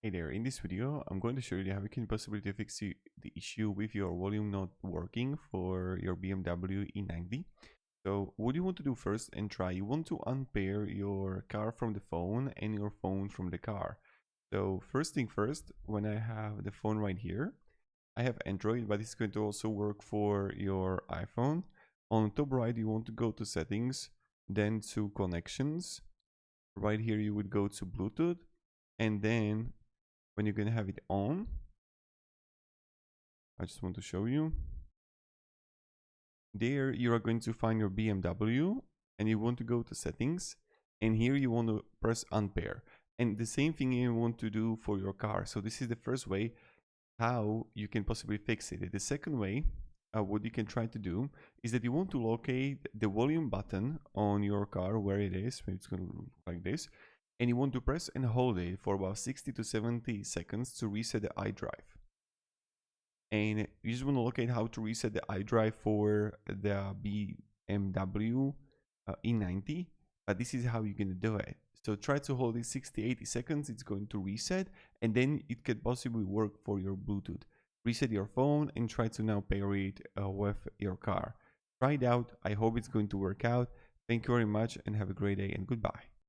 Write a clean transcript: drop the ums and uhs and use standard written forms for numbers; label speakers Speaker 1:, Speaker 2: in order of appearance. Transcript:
Speaker 1: Hey there, in this video I'm going to show you how you can possibly fix the issue with your volume not working for your BMW e90. So what you want to do first and try, you want to unpair your car from the phone and your phone from the car. So first thing first, when I have the phone right here, I have Android, but it's going to also work for your iPhone. On top right, you want to go to settings, then to connections. Right here you would go to Bluetooth, and then when you're going to have it on, I just want to show you. There you are going to find your BMW and you want to go to settings, and here you want to press unpair, and the same thing you want to do for your car. So this is the first way how you can possibly fix it. The second way, what you can try to do is that you want to locate the volume button on your car where it is. It's going to look like this, and you want to press and hold it for about 60 to 70 seconds to reset the iDrive. And you just want to locate how to reset the iDrive for the BMW e90, but this is how you're going to do it. So try to hold it 60-80 seconds, it's going to reset, and then it could possibly work for your Bluetooth. Reset your phone and try to now pair it with your car. Try it out, I hope it's going to work out. Thank you very much and have a great day, and goodbye.